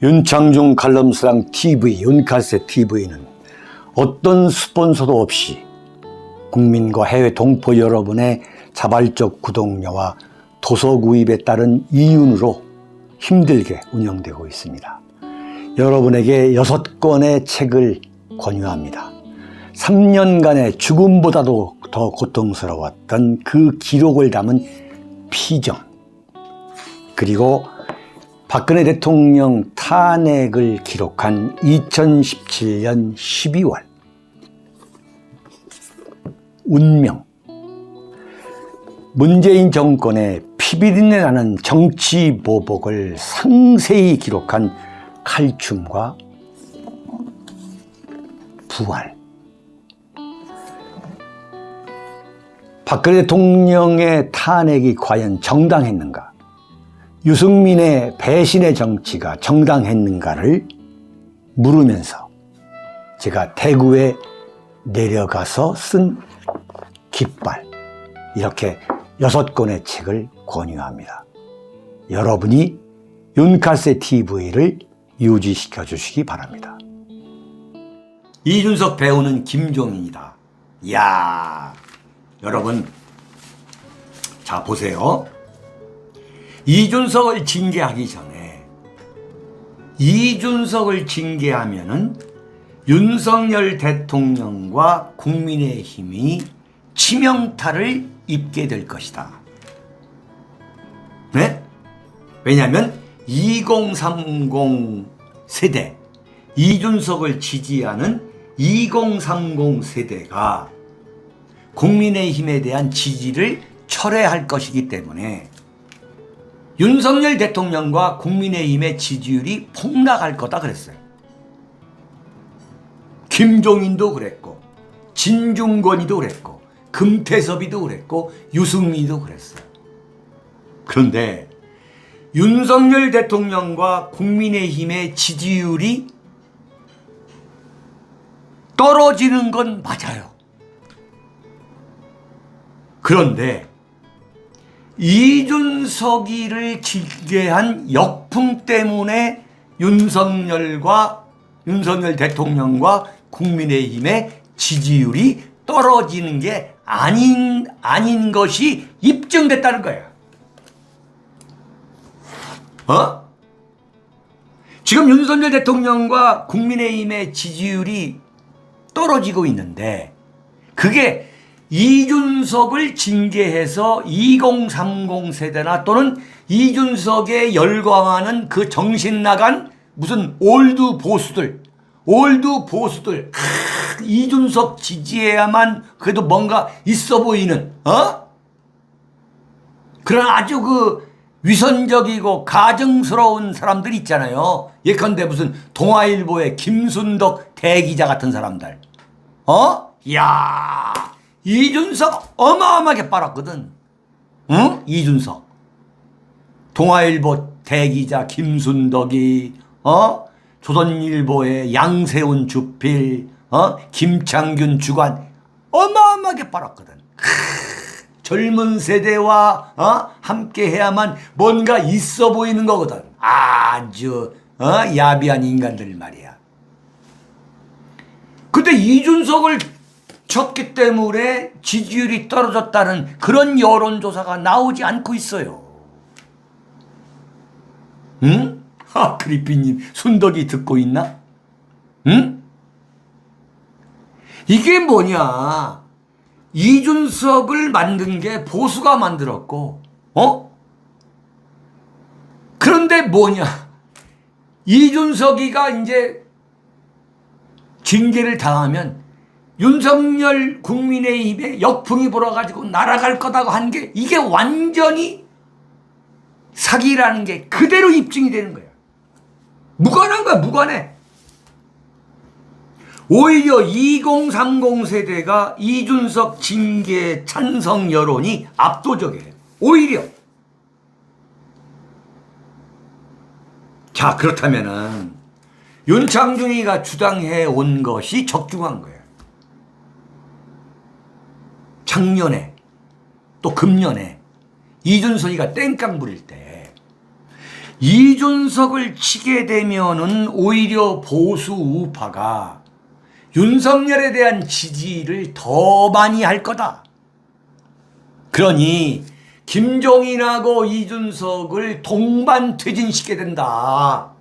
윤창중 칼럼스랑 TV, 윤칼세 TV는 어떤 스폰서도 없이 국민과 해외 동포 여러분의 자발적 구독료와 도서 구입에 따른 이윤으로 힘들게 운영되고 있습니다. 여러분에게 6권의 책을 권유합니다. 3년간의 죽음보다도 더 고통스러웠던 그 기록을 담은 피정, 그리고 박근혜 대통령 탄핵을 기록한 2017년 12월, 운명, 문재인 정권의 피비린내 나는 정치 보복을 상세히 기록한 칼춤과 부활, 박근혜 대통령의 탄핵이 과연 정당했는가, 유승민의 배신의 정치가 정당했는가를 물으면서 제가 대구에 내려가서 쓴 깃발, 이렇게 6권의 책을 권유합니다. 여러분이 윤칼세 TV를 유지시켜 주시기 바랍니다. 이준석 배우는 김종인이다. 이야, 여러분, 자 보세요. 이준석을 징계하기 전에, 이준석을 징계하면은 윤석열 대통령과 국민의힘이 치명타를 입게 될 것이다. 네? 왜냐하면 2030 세대, 이준석을 지지하는 2030 세대가 국민의힘에 대한 지지를 철회할 것이기 때문에 윤석열 대통령과 국민의힘의 지지율이 폭락할 거다 그랬어요. 김종인도 그랬고, 진중권이도 그랬고, 금태섭이도 그랬고, 유승민도 그랬어요. 그런데 윤석열 대통령과 국민의힘의 지지율이 떨어지는 건 맞아요. 그런데 이준석이를 징계한 역풍 때문에 윤석열 대통령과 국민의힘의 지지율이 떨어지는 게 아닌 것이 입증됐다는 거예요. 지금 윤석열 대통령과 국민의힘의 지지율이 떨어지고 있는데, 그게 이준석을 징계해서 2030 세대나 또는 이준석에 열광하는 그 정신 나간 무슨 올드 보수들, 이준석 지지해야만 그래도 뭔가 있어 보이는, 그런 아주 그 위선적이고 가증스러운 사람들 있잖아요. 예컨대 무슨 동아일보의 김순덕 대기자 같은 사람들. 이야, 이준석 어마어마하게 빨았거든. 응? 이준석. 동아일보 대기자 김순덕이, 조선일보의 양세훈 주필, 김창균 주관 어마어마하게 빨았거든. 젊은 세대와 함께 해야만 뭔가 있어 보이는 거거든. 아주 야비한 인간들 말이야. 근데 이준석을 쳤기 때문에 지지율이 떨어졌다는 그런 여론조사가 나오지 않고 있어요. 응? 그리피님, 순덕이 듣고 있나? 응? 이게 뭐냐? 이준석을 만든 게 보수가 만들었고, 그런데 뭐냐? 이준석이가 이제 징계를 당하면 윤석열 국민의힘에 역풍이 불어가지고 날아갈 거다고 한 게, 이게 완전히 사기라는 게 그대로 입증이 되는 거야. 무관한 거야, 무관해. 오히려 2030 세대가 이준석 징계 찬성 여론이 압도적이에요. 오히려. 자, 그렇다면은 윤창중이가 주장해 온 것이 적중한 거예요. 작년에 또 금년에 이준석이가 땡깡 부릴 때 이준석을 치게 되면은 오히려 보수 우파가 윤석열에 대한 지지를 더 많이 할 거다. 그러니 김종인하고 이준석을 동반 퇴진시켜야 된다.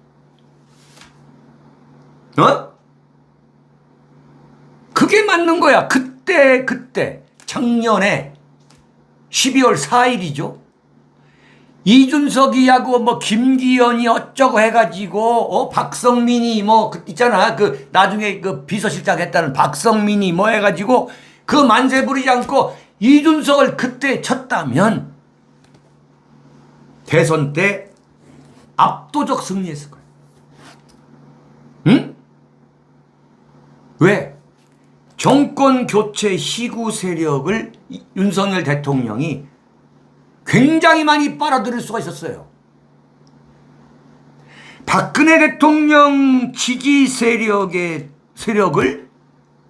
그게 맞는 거야. 그때 작년에 12월 4일이죠. 이준석이하고 뭐 김기현이 어쩌고 해가지고 박성민이 뭐 있잖아. 그 나중에 그 비서실장 했다는 박성민이 뭐 해가지고 그 만세 부리지 않고 이준석을 그때 쳤다면 대선 때 압도적 승리했을 거야. 응? 왜? 정권 교체 시구 세력을 윤석열 대통령이 굉장히 많이 빨아들일 수가 있었어요. 박근혜 대통령 지지 세력을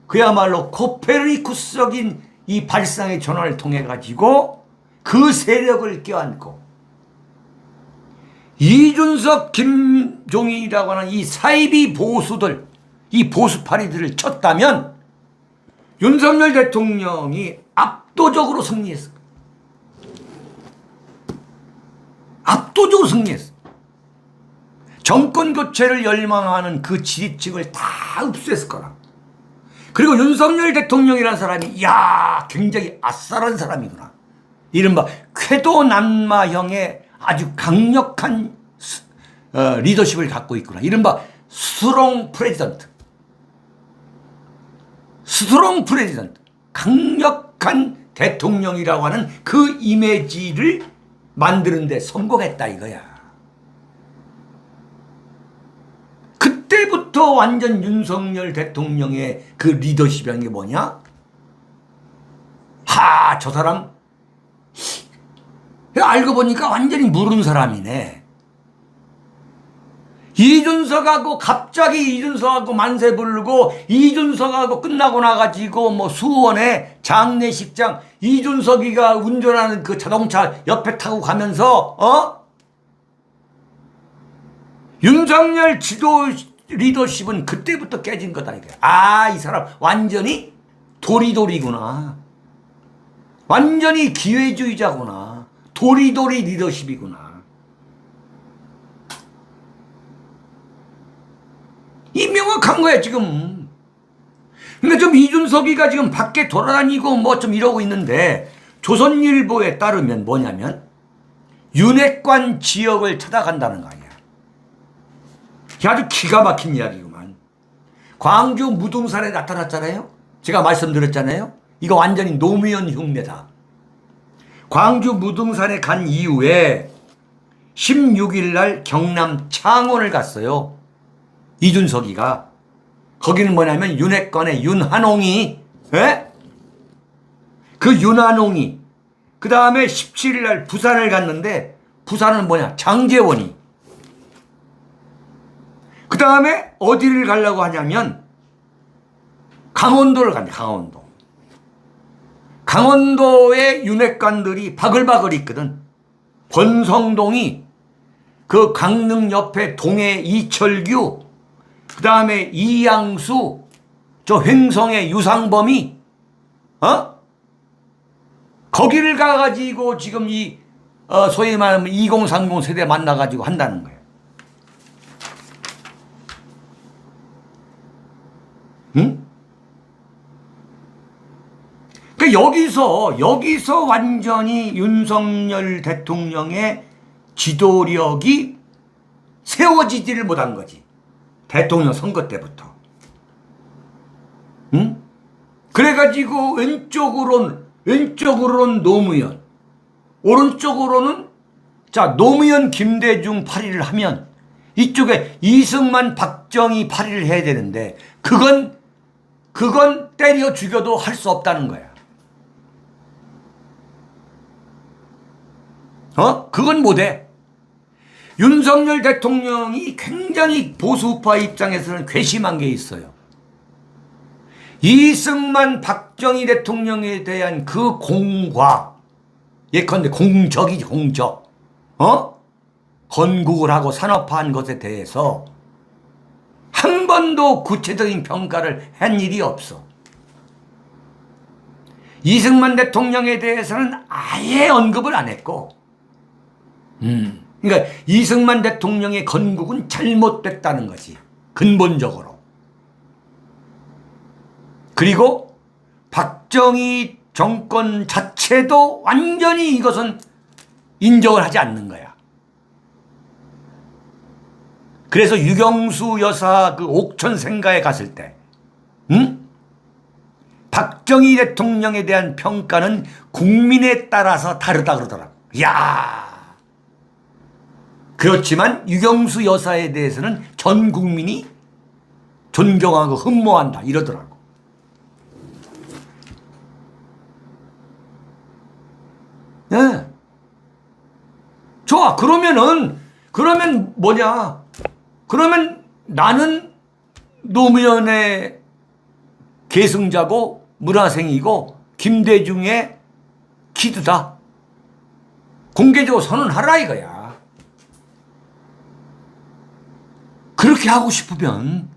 그야말로 코페르니쿠스적인 이 발상의 전환을 통해 가지고 그 세력을 껴안고 이준석, 김종인이라고 하는 이 사이비 보수들, 이 보수파리들을 쳤다면 윤석열 대통령이 압도적으로 승리했어. 압도적으로 승리했어. 정권 교체를 열망하는 그 지지층을 다 흡수했을 거라. 그리고 윤석열 대통령이라는 사람이 굉장히 아싸란 사람이구나. 이른바 쾌도난마형의 아주 강력한 리더십을 갖고 있구나. 이른바 스트롱 프레지던트. 강력한 대통령이라고 하는 그 이미지를 만드는데 성공했다 이거야. 그때부터 완전 윤석열 대통령의 그 리더십이라는 게 뭐냐? 저 사람 알고 보니까 완전히 모르는 사람이네. 갑자기 이준석하고 만세 부르고 이준석하고 끝나고 나가지고 뭐 수원에 장례식장 이준석이가 운전하는 그 자동차 옆에 타고 가면서 윤석열 지도 리더십은 그때부터 깨진 거다 이게. 이 사람 완전히 도리도리구나. 완전히 기회주의자구나. 도리도리 리더십이구나. 이 명확한 거야 지금. 그러니까 좀 이준석이가 지금 밖에 돌아다니고 뭐 좀 이러고 있는데 조선일보에 따르면 뭐냐면 윤핵관 지역을 찾아간다는 거 아니야. 아주 기가 막힌 이야기구만. 광주 무등산에 나타났잖아요. 제가 말씀드렸잖아요. 이거 완전히 노무현 흉내다. 광주 무등산에 간 이후에 16일 날 경남 창원을 갔어요. 이준석이가. 거기는 뭐냐면 윤핵관의 윤한홍이, 그 윤한홍이, 그 다음에 17일 날 부산을 갔는데 부산은 뭐냐? 장제원이. 그 다음에 어디를 가려고 하냐면 강원도를 간대. 강원도에 윤핵관들이 바글바글 있거든. 권성동이, 그 강릉 옆에 동해 이철규, 그 다음에 이양수, 저 횡성의 유상범이, 거기를 가가지고 지금 소위 말하면 2030 세대 만나가지고 한다는 거예요. 응? 그러니까 여기서 완전히 윤석열 대통령의 지도력이 세워지지를 못한 거지. 대통령 선거 때부터. 응? 그래가지고 왼쪽으로는 노무현, 오른쪽으로는 노무현 김대중 8위를 하면 이쪽에 이승만 박정희 8위를 해야 되는데 그건 때려 죽여도 할 수 없다는 거야. 그건 못해. 윤석열 대통령이 굉장히 보수파 입장에서는 괘씸한 게 있어요. 이승만 박정희 대통령에 대한 그 공과, 예컨대 공적이지, 공적. 건국을 하고 산업화한 것에 대해서 한 번도 구체적인 평가를 한 일이 없어. 이승만 대통령에 대해서는 아예 언급을 안 했고, 그러니까 이승만 대통령의 건국은 잘못됐다는 거지, 근본적으로. 그리고 박정희 정권 자체도 완전히 이것은 인정을 하지 않는 거야. 그래서 유경수 여사 그 옥천 생가에 갔을 때, 박정희 대통령에 대한 평가는 국민에 따라서 다르다 그러더라고. 이야. 그렇지만 유경수 여사에 대해서는 전 국민이 존경하고 흠모한다 이러더라고. 네. 좋아. 그러면 뭐냐? 그러면 나는 노무현의 계승자고 문화생이고 김대중의 키드다. 공개적으로 선언하라 이거야. 그렇게 하고 싶으면,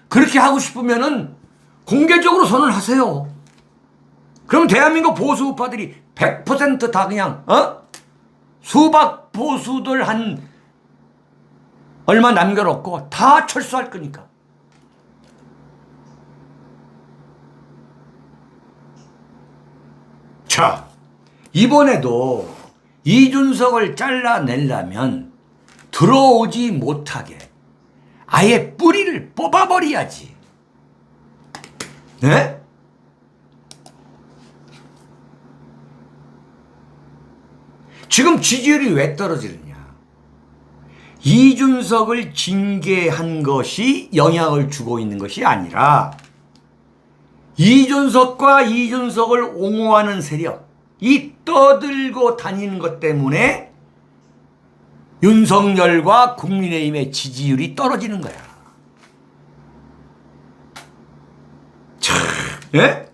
그렇게 하고 싶으면은 공개적으로 선언하세요. 그럼 대한민국 보수 우파들이 100% 그냥, 수박 보수들 한 얼마 남겨놓고 다 철수할 거니까. 자, 이번에도 이준석을 잘라내려면 들어오지 못하게 아예 뿌리를 뽑아버려야지. 네? 지금 지지율이 왜 떨어지느냐? 이준석을 징계한 것이 영향을 주고 있는 것이 아니라 이준석과 이준석을 옹호하는 세력이 떠들고 다니는 것 때문에 윤석열과 국민의힘의 지지율이 떨어지는 거야. 참, 예?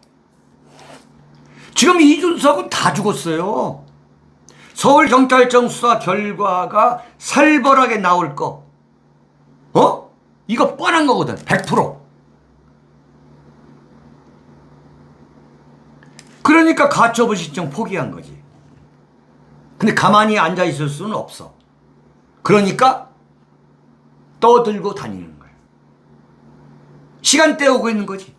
지금 이준석은 다 죽었어요. 서울경찰청 수사 결과가 살벌하게 나올 거. 이거 뻔한 거거든. 100%. 그러니까 가처분 신청 포기한 거지. 근데 가만히 앉아 있을 수는 없어. 그러니까 떠들고 다니는 거야. 시간 때우고 있는 거지.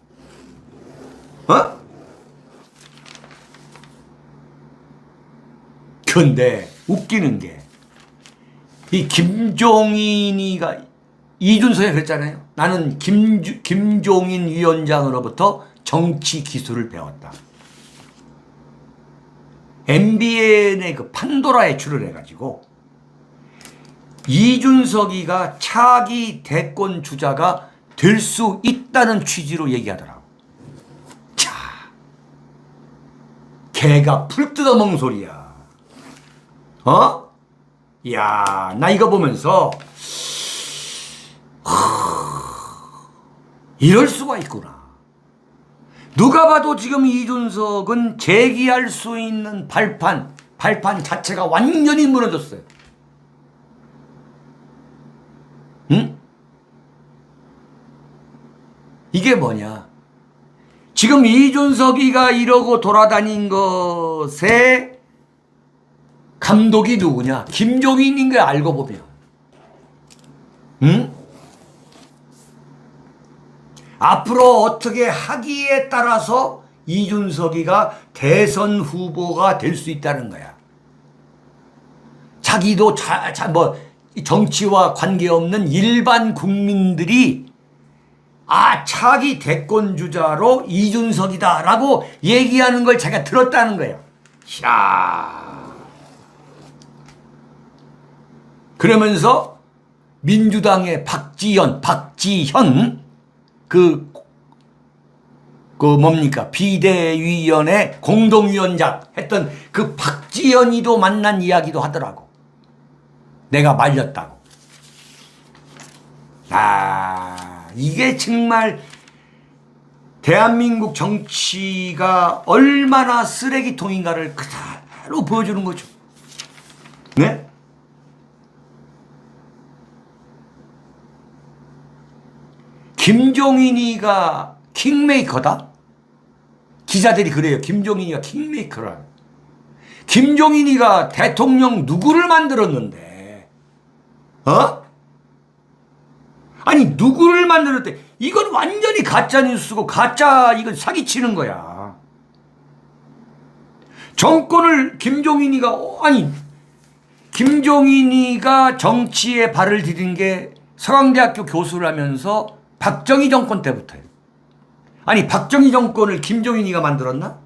근데 웃기는 게 이 김종인이가 이준석이 그랬잖아요. 나는 김종인 위원장으로부터 정치 기술을 배웠다. MBN의 그 판도라에 출연해가지고 이준석이가 차기 대권 주자가 될 수 있다는 취지로 얘기하더라고. 자, 개가 풀 뜯어먹는 소리야. 야, 나 이거 보면서 이럴 수가 있구나. 누가 봐도 지금 이준석은 제기할 수 있는 발판 자체가 완전히 무너졌어요. 응? 이게 뭐냐? 지금 이준석이가 이러고 돌아다닌 것에 감독이 누구냐? 김종인인 거 알고 보면. 응? 앞으로 어떻게 하기에 따라서 이준석이가 대선 후보가 될 수 있다는 거야. 자기도 정치와 관계없는 일반 국민들이 차기 대권 주자로 이준석이다라고 얘기하는 걸 자기가 들었다는 거예요. 야. 그러면서 민주당의 박지현 뭡니까? 비대위원회 공동위원장 했던 그 박지현이도 만난 이야기도 하더라고. 내가 말렸다고. 이게 정말 대한민국 정치가 얼마나 쓰레기통인가를 그대로 보여주는 거죠. 네? 김종인이가 킹메이커다? 기자들이 그래요. 김종인이가 킹메이커라. 김종인이가 대통령 누구를 만들었는데? 어? 아니 누구를 만들었대? 이건 완전히 가짜 뉴스고 가짜 이건 사기치는 거야. 정권을 김종인이가 정치에 발을 디딘 게 서강대학교 교수를 하면서 박정희 정권 때부터예요. 아니 박정희 정권을 김종인이가 만들었나?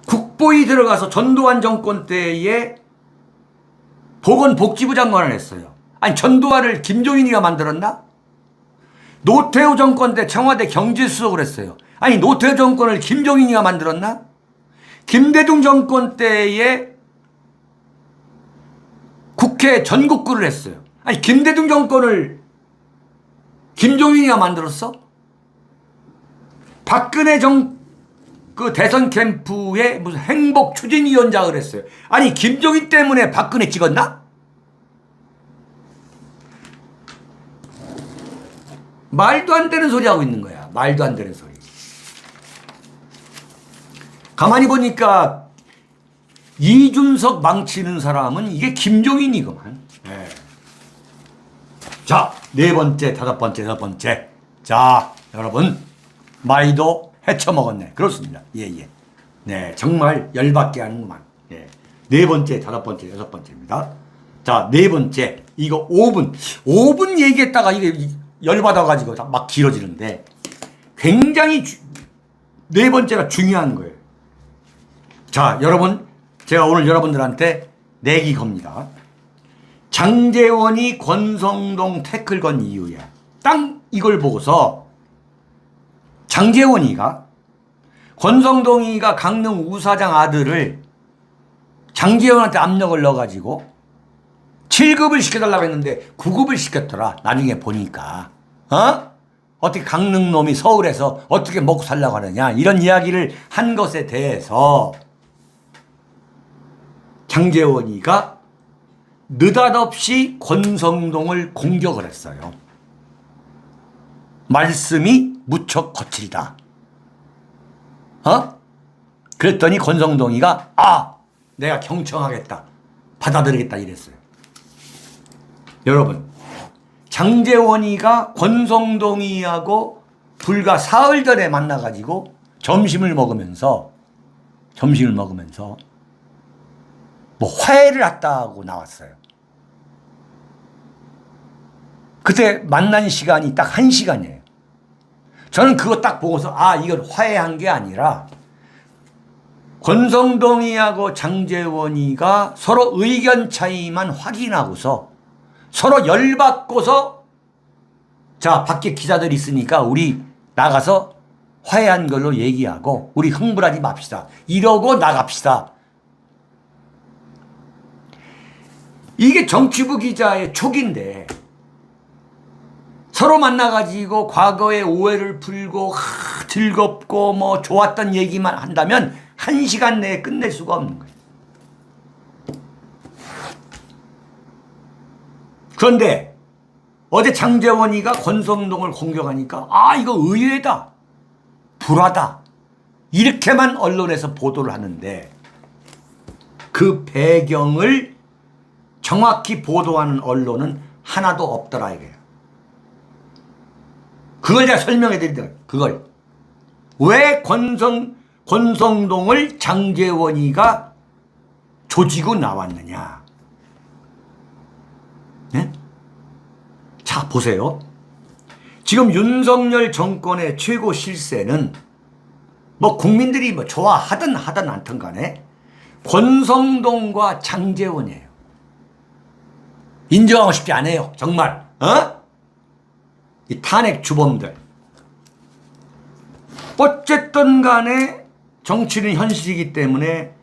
국보위 들어가서 전두환 정권 때에 보건복지부 장관을 했어요. 아니 전두환을 김종인이가 만들었나? 노태우 정권 때 청와대 경제수석을 했어요. 아니 노태우 정권을 김종인이가 만들었나? 김대중 정권 때에 국회 전국구를 했어요. 아니 김대중 정권을 김종인이가 만들었어? 박근혜 그 대선 캠프에 무슨 행복 추진위원장을 했어요. 아니 김종인 때문에 박근혜 찍었나? 말도 안 되는 소리 하고 있는 거야. 말도 안 되는 소리. 가만히 보니까 이준석 망치는 사람은 이게 김종인이구만. 네. 자, 네 번째, 다섯 번째, 여섯 번째. 자, 여러분 마이도 헤쳐먹었네. 그렇습니다. 예. 네, 정말 열받게 하는구만. 예. 네 번째, 다섯 번째, 여섯 번째입니다. 자, 네 번째. 이거 5분 얘기했다가 이게 열받아가지고 막 길어지는데 굉장히 네 번째가 중요한 거예요. 자, 여러분, 제가 오늘 여러분들한테 내기 겁니다. 장제원이 권성동 태클 건 이유야. 딱 이걸 보고서 장제원이가 권성동이가 강릉 우사장 아들을 장제원한테 압력을 넣어가지고 7급을 시켜달라고 했는데 9급을 시켰더라. 나중에 보니까. 어떻게 강릉 놈이 서울에서 어떻게 먹고 살려고 하느냐. 이런 이야기를 한 것에 대해서 장제원이가 느닷없이 권성동을 공격을 했어요. 말씀이 무척 거칠다. 그랬더니 권성동이가 내가 경청하겠다. 받아들이겠다 이랬어요. 여러분, 장제원이가 권성동이하고 불과 사흘 전에 만나가지고 점심을 먹으면서 뭐 화해를 했다고 나왔어요. 그때 만난 시간이 딱 1시간이에요. 저는 그거 딱 보고서 이건 화해한 게 아니라 권성동이하고 장제원이가 서로 의견 차이만 확인하고서 서로 열받고서 자, 밖에 기자들 있으니까 우리 나가서 화해한 걸로 얘기하고 우리 흥분하지 맙시다. 이러고 나갑시다. 이게 정치부 기자의 촉인데 서로 만나가지고 과거의 오해를 풀고 즐겁고 뭐 좋았던 얘기만 한다면 1시간 내에 끝낼 수가 없는 거예요. 그런데 어제 장제원이가 권성동을 공격하니까 이거 의외다. 불화다. 이렇게만 언론에서 보도를 하는데 그 배경을 정확히 보도하는 언론은 하나도 없더라 이거예요. 그걸 제가 설명해 드리더라고요. 그걸. 왜 권성동을 장제원이가 조지고 나왔느냐. 네? 자, 보세요. 지금 윤석열 정권의 최고 실세는 뭐 국민들이 뭐 좋아하든 않든 간에 권성동과 장제원이에요. 인정하고 싶지 않아요. 정말. 이 탄핵 주범들. 어쨌든 간에 정치는 현실이기 때문에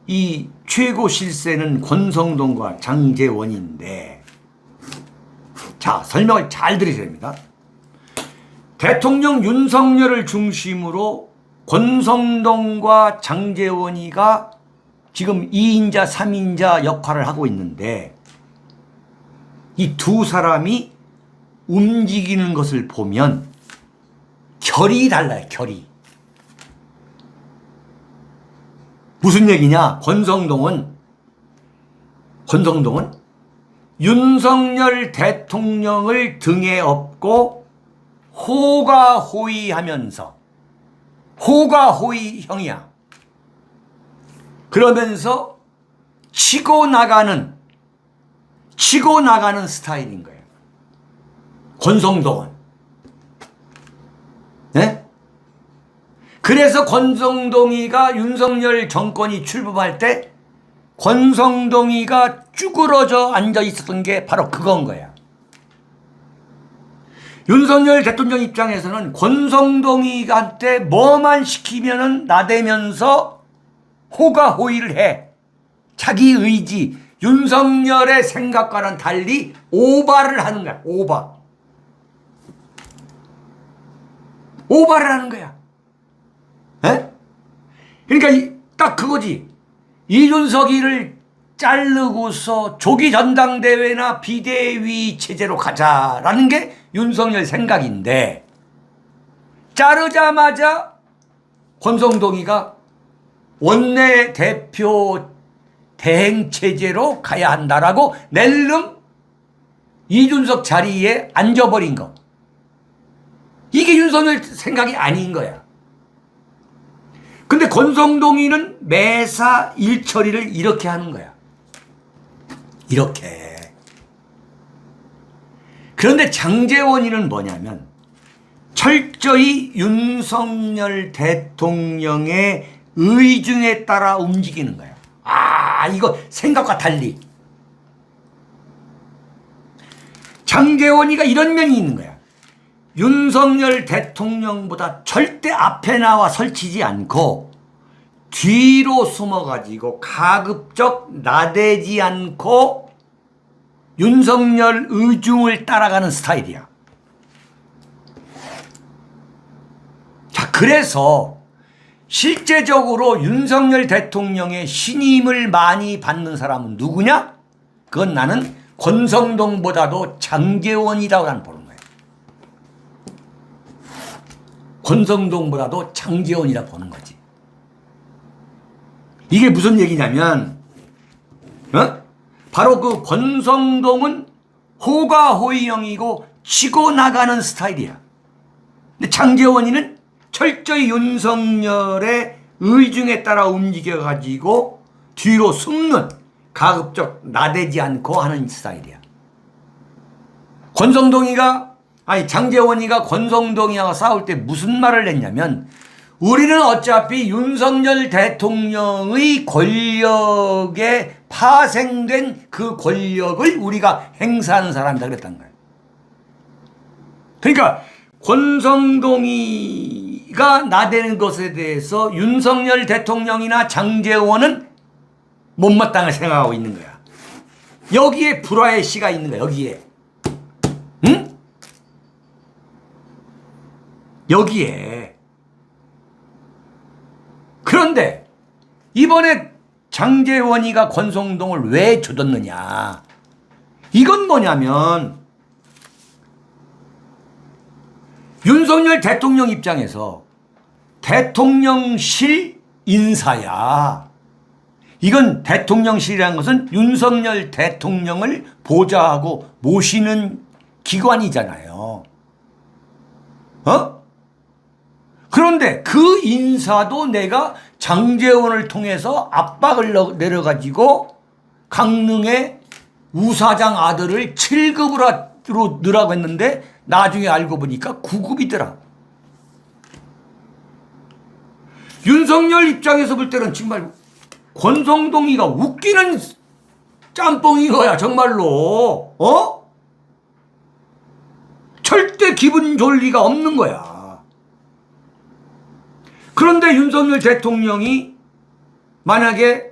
이 최고 실세는 권성동과 장제원인데 자, 설명을 잘 들으셔야 됩니다. 대통령 윤석열을 중심으로 권성동과 장제원이가 지금 2인자, 3인자 역할을 하고 있는데 이 두 사람이 움직이는 것을 보면 결이 달라요. 결이. 무슨 얘기냐? 권성동은 윤석열 대통령을 등에 업고 호가호위하면서 호가호위형이야. 그러면서 치고 나가는 스타일인 거예요. 권성동은. 네? 그래서 권성동이가 윤석열 정권이 출범할 때 권성동이가 쭈그러져 앉아 있었던 게 바로 그건 거야. 윤석열 대통령 입장에서는 권성동이한테 뭐만 시키면은 나대면서 호가호위를 해. 자기 의지, 윤석열의 생각과는 달리 오바를 하는 거야. 오바를 하는 거야. 에? 그러니까 딱 그거지. 이준석이를 자르고서 조기 전당대회나 비대위 체제로 가자라는 게 윤석열 생각인데, 자르자마자 권성동이가 원내대표 대행체제로 가야 한다라고 낼름 이준석 자리에 앉아버린 거. 이게 윤석열 생각이 아닌 거야. 근데 권성동이는 매사 일처리를 이렇게 하는 거야. 이렇게. 그런데 장제원이는 뭐냐면 철저히 윤석열 대통령의 의중에 따라 움직이는 거야. 이거 생각과 달리. 장제원이가 이런 면이 있는 거야. 윤석열 대통령보다 절대 앞에 나와 설치지 않고 뒤로 숨어가지고 가급적 나대지 않고 윤석열 의중을 따라가는 스타일이야. 자, 그래서 실제적으로 윤석열 대통령의 신임을 많이 받는 사람은 누구냐? 그건 나는 권성동보다도 장제원이라고 나는 보는 거예요. 권성동보다도 장제원이라 보는 거지. 이게 무슨 얘기냐면, 바로 그 권성동은 호가호위형이고 치고 나가는 스타일이야. 근데 장제원이는 철저히 윤석열의 의중에 따라 움직여가지고 뒤로 숨는, 가급적 나대지 않고 하는 스타일이야. 장제원이가 권성동이와 싸울 때 무슨 말을 했냐면, 우리는 어차피 윤석열 대통령의 권력에 파생된 그 권력을 우리가 행사하는 사람이다 그랬단 거예요. 그러니까 권성동이가 나대는 것에 대해서 윤석열 대통령이나 장제원은 못마땅하게 생각하고 있는 거야. 여기에 불화의 씨가 있는 거야. 여기에. 응? 여기에. 그런데 이번에 장제원이가 권성동을 왜 조졌느냐. 이건 뭐냐면 윤석열 대통령 입장에서 대통령실 인사야. 이건 대통령실이라는 것은 윤석열 대통령을 보좌하고 모시는 기관이잖아요. 그런데 그 인사도 내가 장제원을 통해서 압박을 내려가지고 강릉의 우사장 아들을 7급으로 넣으라고 했는데 나중에 알고 보니까 9급이더라. 윤석열 입장에서 볼 때는 정말 권성동이가 웃기는 짬뽕인 거야, 정말로. 절대 기분 좋을 리가 없는 거야. 그런데 윤석열 대통령이 만약에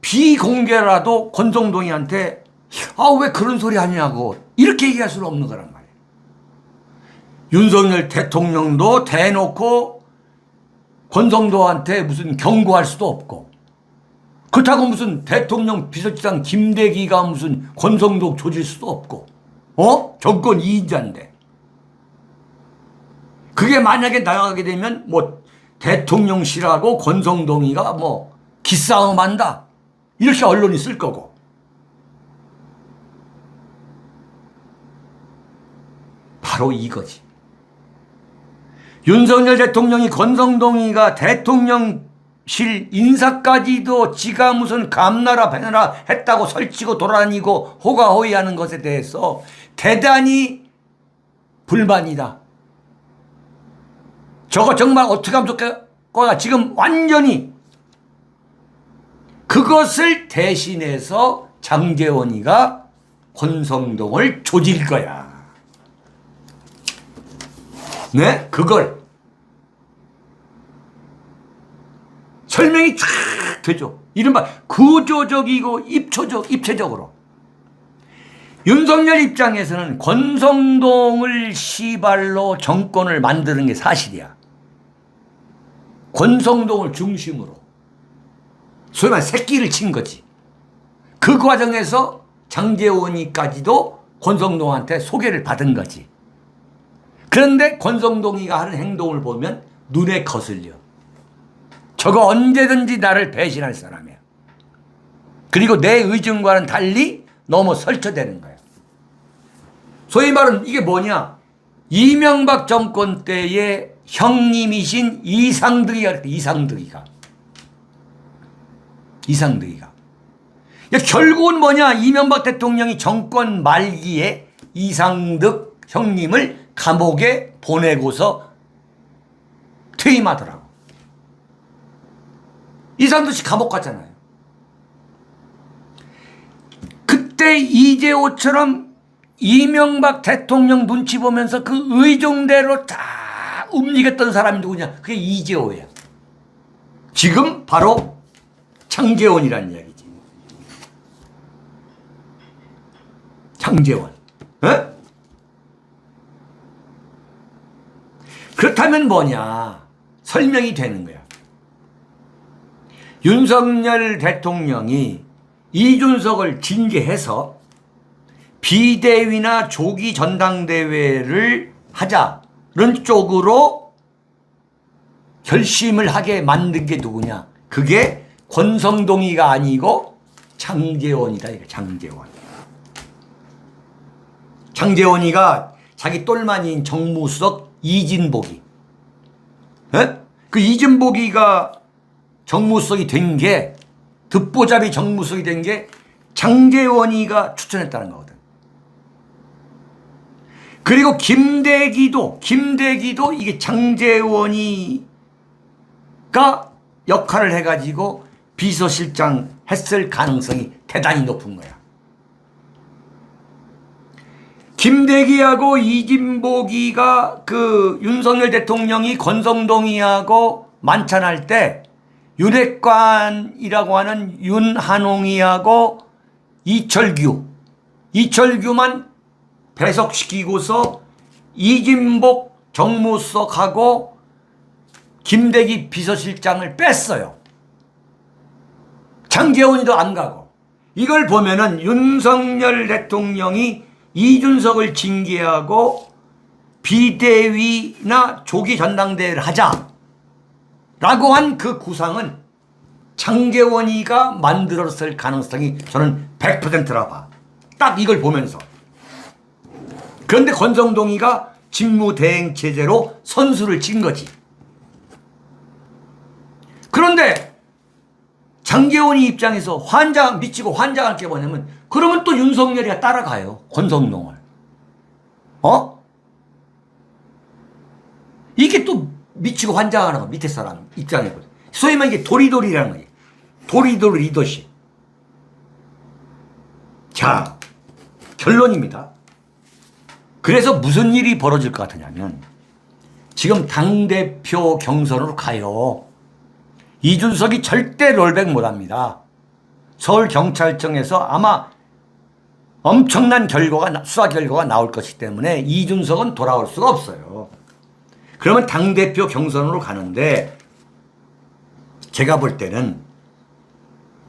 비공개라도 권성동이한테 왜 그런 소리 하냐고 이렇게 얘기할 수는 없는 거란 말이에요. 윤석열 대통령도 대놓고 권성동한테 무슨 경고할 수도 없고, 그렇다고 무슨 대통령 비서실장 김대기가 무슨 권성동 조질 수도 없고, 정권 2인자인데. 그게 만약에 나가게 되면 뭐 대통령실하고 권성동이가 뭐 기싸움 한다, 이렇게 언론이 쓸 거고. 바로 이거지. 윤석열 대통령이 권성동이가 대통령실 인사까지도 지가 무슨 감나라 배나라 했다고 설치고 돌아다니고 호가호위하는 것에 대해서 대단히 불만이다. 저거 정말 어떻게 하면 좋겠거나 지금 완전히 그것을 대신해서 장제원이가 권성동을 조질 거야. 네? 그걸 설명이 쫙 되죠. 이른바 구조적이고 입체적으로. 윤석열 입장에서는 권성동을 시발로 정권을 만드는 게 사실이야. 권성동을 중심으로 소위 말해 새끼를 친 거지. 그 과정에서 장제원이까지도 권성동한테 소개를 받은 거지. 그런데 권성동이가 하는 행동을 보면 눈에 거슬려. 저거 언제든지 나를 배신할 사람이야. 그리고 내 의중과는 달리 너무 설쳐대는 거야. 소위 말하는 이게 뭐냐? 이명박 정권 때의 형님이신 이상득이가 그랬대. 이상득이가. 결국은 뭐냐? 이명박 대통령이 정권 말기에 이상득 형님을 감옥에 보내고서 퇴임하더라고. 이상득 씨 감옥 갔잖아요. 그때 이재호처럼 이명박 대통령 눈치 보면서 그 의중대로 다 움직였던 사람이 누구냐? 그게 이재호야. 지금 바로 장제원이라는 이야기지. 장제원. 에? 그렇다면 뭐냐? 설명이 되는 거야. 윤석열 대통령이 이준석을 징계해서 비대위나 조기 전당대회를 하자는 쪽으로 결심을 하게 만든 게 누구냐? 그게 권성동이가 아니고 장제원이다. 장제원이가 자기 똘마니인 정무수석 이진복이, 그 이진복이가 정무수석이 된 게, 듣보잡이 정무수석이 된 게 장제원이가 추천했다는 거거든. 그리고 김대기도 이게 장제원이가 역할을 해가지고 비서실장 했을 가능성이 대단히 높은 거야. 김대기하고 이진복이가 그 윤석열 대통령이 권성동이하고 만찬할 때 윤핵관이라고 하는 윤한홍이하고 이철규만 배석시키고서 이진복 정무수석하고 김대기 비서실장을 뺐어요. 장제원이도 안 가고. 이걸 보면은 윤석열 대통령이 이준석을 징계하고 비대위나 조기 전당대회를 하자라고 한 그 구상은 장제원이가 만들었을 가능성이 저는 100%라 봐. 딱 이걸 보면서. 그런데 권성동이가 직무대행체제로 선수를 친 거지. 그런데 장제원이 입장에서 미치고 환장할 게 뭐냐면, 그러면 또 윤석열이가 따라가요. 권성동을. 이게 또 미치고 환장하는 거, 밑에 사람 입장이거든. 소위 말해 이게 도리도리라는 거예요. 도리도리 리더십. 자, 결론입니다. 그래서 무슨 일이 벌어질 것 같으냐면, 지금 당대표 경선으로 가요. 이준석이 절대 롤백 못합니다. 서울경찰청에서 아마 엄청난 수사 결과가 나올 것이기 때문에 이준석은 돌아올 수가 없어요. 그러면 당대표 경선으로 가는데, 제가 볼 때는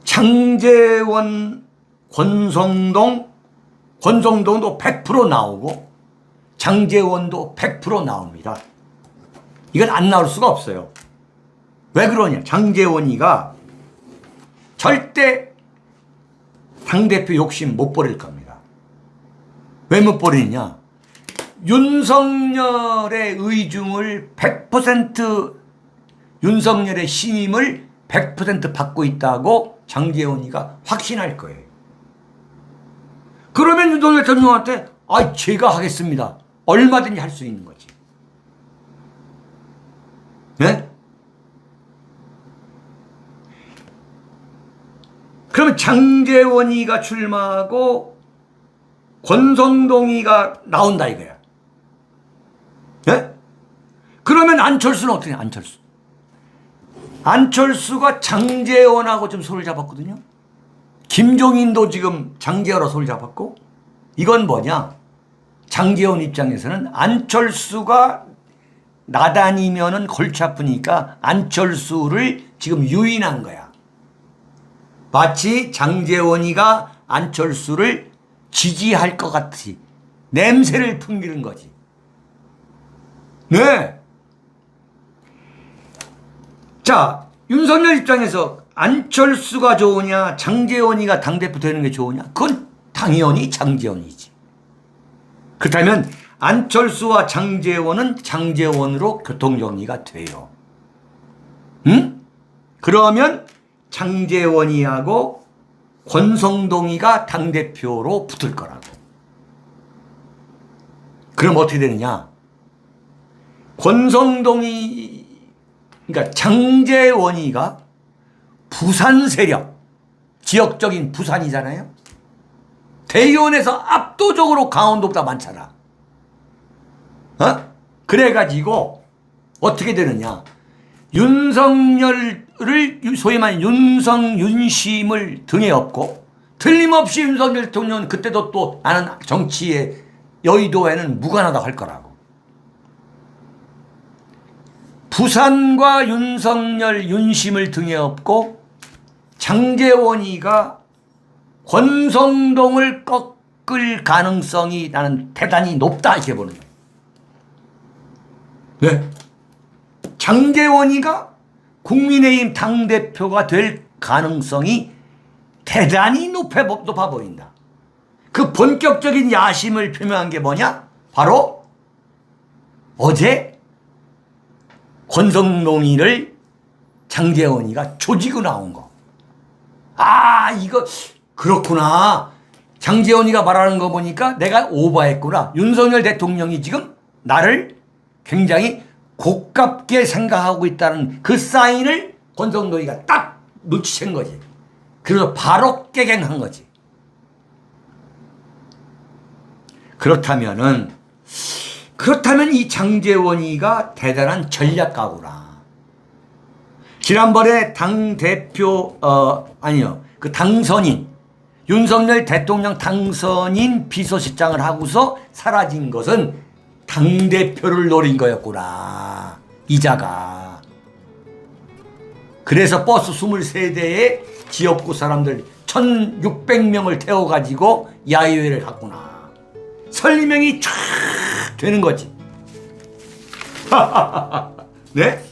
장제원, 권성동도 100% 나오고 장제원도 100% 나옵니다. 이건 안 나올 수가 없어요. 왜 그러냐? 장제원이가 절대 당대표 욕심 못 버릴 겁니다. 왜 못 버리냐? 윤석열의 의중을 100% 윤석열의 신임을 100% 받고 있다고 장제원이가 확신할 거예요. 그러면 윤석열 대통령한테 제가 하겠습니다. 얼마든지 할 수 있는 거지. 네? 그러면 장제원이가 출마하고 권성동이가 나온다 이거야. 네? 그러면 안철수는 어떻게 해? 안철수가 장제원하고 좀 손을 잡았거든요. 김종인도 지금 장제원하고 손을 잡았고, 이건 뭐냐? 장제원 입장에서는 안철수가 나다니면은 골치 아프니까 안철수를 지금 유인한 거야. 마치 장제원이가 안철수를 지지할 것 같이 냄새를 풍기는 거지. 네. 자, 윤석열 입장에서 안철수가 좋으냐, 장제원이가 당대표 되는 게 좋으냐? 그건 당연히 장제원이지. 그렇다면 안철수와 장제원은 장제원으로 교통정리가 돼요. 응? 그러면 장제원이하고 권성동이가 당대표로 붙을 거라고. 그럼 어떻게 되느냐? 그러니까 장제원이가 부산 세력, 지역적인 부산이잖아요. 대의원에서 압도적으로 강원도보다 많잖아. 그래가지고 어떻게 되느냐? 윤석열을 소위 말하는 윤심을 등에 업고, 틀림없이 윤석열 대통령은 그때도 또 나는 정치에 여의도에는 무관하다고 할 거라고. 부산과 윤석열 윤심을 등에 업고 장제원이가 권성동을 꺾을 가능성이 나는 대단히 높다 이렇게 보는 거예요. 네. 장제원이가 국민의힘 당대표가 될 가능성이 대단히 높아 보인다. 그 본격적인 야심을 표명한 게 뭐냐? 바로 어제 권성동이를 장제원이가 조지고 나온 거. 이거 그렇구나. 장제원이가 말하는 거 보니까 내가 오버했구나. 윤석열 대통령이 지금 나를 굉장히 고깝게 생각하고 있다는 그 사인을 권성동이가 딱 눈치챈 거지. 그래서 바로 깨갱한 거지. 그렇다면 이 장제원이가 대단한 전략가구나. 지난번에 당대표, 그 당선인, 윤석열 대통령 당선인 비서실장을 하고서 사라진 것은 당대표를 노린 거였구나. 이자가. 그래서 버스 23대에 지역구 사람들 1,600명을 태워가지고 야유회를 갔구나. 설명이 쫙 되는 거지. 네?